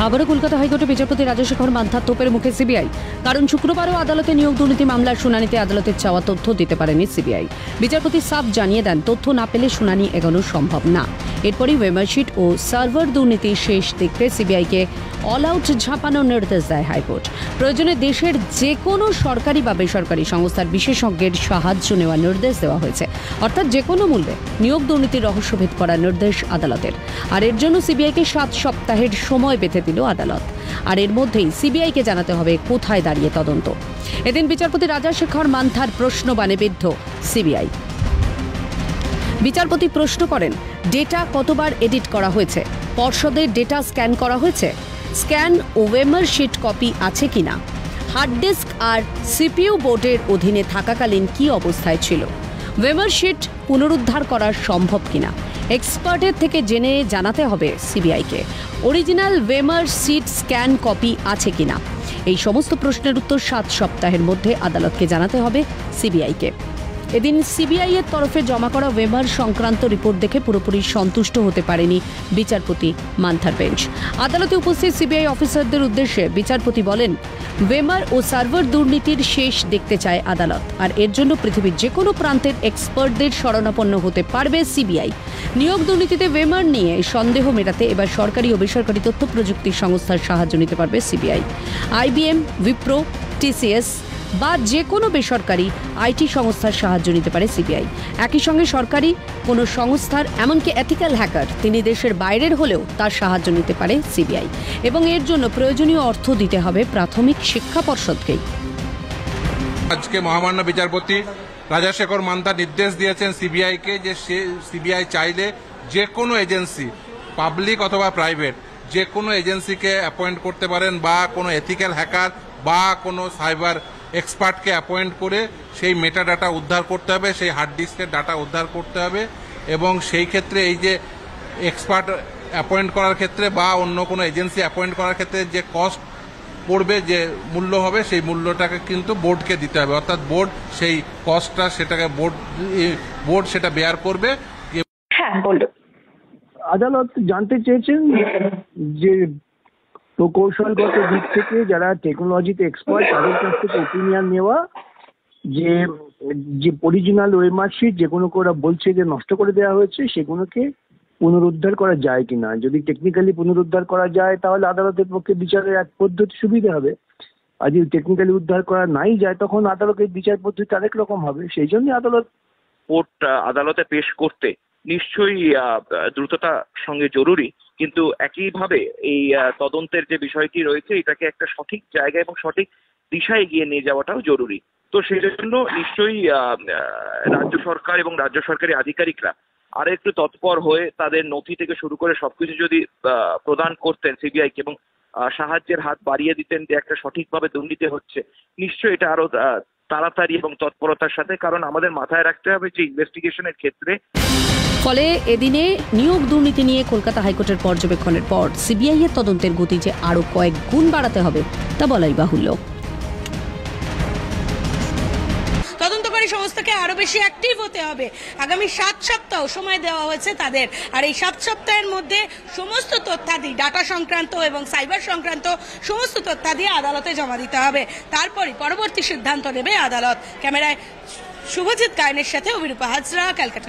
আবারও কলকাতা হাইকোর্টে বিচারপতি রাজশেখর মান্থার তোপের মুখে সিবিআই। কারণ শুক্রবারও আদালতে নিয়োগ দুর্নীতি মামলার শুনানিতে আদালতের চাওয়া তথ্য দিতে পারেনি সিবিআই। বিচারপতি সাফ জানিয়ে দেন, তথ্য না পেলে শুনানি এগোনো সম্ভব না। এরপরই ওয়েমারশিট ও সার্ভার দুর্নীতির শেষ দেখতে সিবিআইকে অল আউট ঝাঁপানোর নির্দেশ দেয় হাইকোর্ট। প্রয়োজনে দেশের যে কোনো সরকারি বা বেসরকারি সংস্থার বিশেষজ্ঞের সাহায্য নেওয়ার নির্দেশ দেওয়া হয়েছে। অর্থাৎ যে কোনো মূল্যে নিয়োগ দুর্নীতির রহস্যভেদ করার নির্দেশ আদালতের। আর এর জন্য সিবিআইকে 7 সপ্তাহের সময় বেঁধে দিল আদালত। আর এর মধ্যেই সিবিআইকে জানাতে হবে কোথায় দাঁড়িয়ে তদন্ত। এদিন বিচারপতি রাজশেখর মান্থার প্রশ্নবাণে বিদ্ধ সিবিআই। বিচারপতি প্রশ্ন করেন, ডেটা কতবার এডিট করা হয়েছে? পর্ষদের ডেটা স্ক্যান করা হয়েছে? স্ক্যান ও ওয়েমারশিট কপি আছে কিনা? হার্ড ডিস্ক আর সিপিইউ বোর্ডের অধীনে থাকাকালীন কি অবস্থায় ছিল? ওয়েমারশিট পুনরুদ্ধার করা সম্ভব কিনা? এক্সপার্টের থেকে জেনে জানাতে হবে সিবিআইকে। অরিজিনাল ওয়েমারশিট স্ক্যান কপি আছে কিনা? এই সমস্ত প্রশ্নের উত্তর 7 সপ্তাহের মধ্যে আদালতকে জানাতে হবে সিবিআইকে। এদিন সিবিআই এর তরফে জমা করা ওয়েমার সংক্রান্ত রিপোর্ট দেখে পুরোপুরি সন্তুষ্ট হতে পারেনি বিচারপতি মান্থার বেঞ্চ। আদালতে উপস্থিত সিবিআই অফিসারদের উদ্দেশ্যে বিচারপতি বলেন, ওয়েমার ও সার্ভার দুর্নীতির শেষ দেখতে চায় আদালত। আর এর জন্য পৃথিবীর যে কোনো প্রান্তের এক্সপার্টদের শরণাপন্ন হতে পারবে সিবিআই। নিয়োগ দুর্নীতিতে ওয়েমার নিয়ে সন্দেহ মেটাতে এবার সরকারি ও বেসরকারি তথ্য প্রযুক্তি সংস্থার সাহায্য নিতে পারবে সিবিআই। IBM, উইপ্রো, TCS বা যে কোনো বেসরকারি আইটি সংস্থার সাহায্য নিতে পারে সিবিআই। একই সঙ্গে সরকারি কোনো সংস্থার, এমনকি এথিক্যাল হ্যাকার, তিনি দেশের বাইরের হলেও তার সাহায্য নিতে পারে সিবিআই। এবং এর জন্য প্রয়োজনীয় অর্থ দিতে হবে প্রাথমিক শিক্ষা পর্ষদকেই। আজকে মহামান্য বিচারপতি রাজশেখর মান্থা নির্দেশ দিয়েছেন সিবিআইকে যে সিবিআই চাইলে যে কোনো এজেন্সি, পাবলিক অথবা প্রাইভেট, যে কোনো এজেন্সিকে অ্যাপয়েন্ট করতে পারেন বা কোনো এথিক্যাল হ্যাকার বা কোনো সাইবার এক্সপার্টকে অ্যাপয়েন্ট করে সেই মেটা ডাটা উদ্ধার করতে হবে, সেই হার্ড ডিস্কের ডাটা উদ্ধার করতে হবে। এবং সেই ক্ষেত্রে এই যে এক্সপার্ট অ্যাপয়েন্ট করার ক্ষেত্রে বা অন্য কোনো এজেন্সি অ্যাপয়েন্ট করার ক্ষেত্রে যে কস্ট পড়বে, যে মূল্য হবে, সেই মূল্যটাকে কিন্তু বোর্ডকে দিতে হবে। অর্থাৎ বোর্ড সেই কস্টটা সেটাকে বোর্ড সেটা বেয়ার করবে। হ্যাঁ, বলুন। আদালত জানতে চেয়েছেন যে প্রকৌশলগত দিক থেকে যারা টেকনোলজিতে এক্সপার্ট তাদের কাছ থেকে ওপিনিয়ন নেওয়া, যে অরিজিনাল ওয়েমারশিট যেগুলো ওরা বলছে যে নষ্ট করে দেওয়া হয়েছে সেগুলোকে পুনরুদ্ধার করা যায় কিনা। যদি টেকনিক্যালি পুনরুদ্ধার করা যায় তাহলে আদালতের পক্ষে বিচারের এক পদ্ধতি সুবিধা হবে। আর যদি টেকনিক্যালি উদ্ধার করা নাই যায় তখন আদালতের বিচার পদ্ধতি আরেক রকম হবে। সেই জন্য আদালতে পেশ করতে নিশ্চয়ই দ্রুততার সঙ্গে জরুরি, কিন্তু একইভাবে এই তদন্তের যে বিষয়টি রয়েছে এটাকে একটা সঠিক জায়গা এবং সঠিক দিশায় এগিয়ে নিয়ে যাওয়াটাও জরুরি। তো সেই জন্য নিশ্চয়ই রাজ্য সরকার এবং রাজ্য সরকারি আধিকারিকরা আর একটু তৎপর হয়ে তাদের নথি থেকে শুরু করে সবকিছু যদি প্রদান করতেন সিবিআইকে এবং সাহায্যের হাত বাড়িয়ে দিতেন যে একটা সঠিকভাবে দুর্নীতি হচ্ছে, নিশ্চয়ই এটা আরো তাড়াতাড়ি এবং তৎপরতার সাথে। কারণ আমাদের মাথায় রাখতে হবে যে ইনভেস্টিগেশনের ক্ষেত্রে ফলে এদিনে নিয়োগ দুর্নীতি নিয়ে কলকাতা হাইকোর্টের পর্যবেক্ষণের পর সিবিআই এর তদন্তের গতি যে আরো কয়েক গুণ বাড়াতে হবে তা বলাই বাহুল্য। তদন্তকারী সংস্থাকে আরো বেশি অ্যাক্টিভ হতে হবে। আগামী 7 সপ্তাহ সময় দেওয়া হয়েছে তাদের। আর এই 7 সপ্তাহের মধ্যে সমস্ত তথ্যাদি, ডাটা সংক্রান্ত এবং সাইবার সংক্রান্ত সমস্ত তথ্যাদি আদালতে জমা দিতে হবে। তারপরে পরবর্তী সিদ্ধান্ত নেবে আদালত। ক্যামেরায় শুভজিৎ কায়নের সাথে অভিরূপা হাজরা, ক্যালকাটা।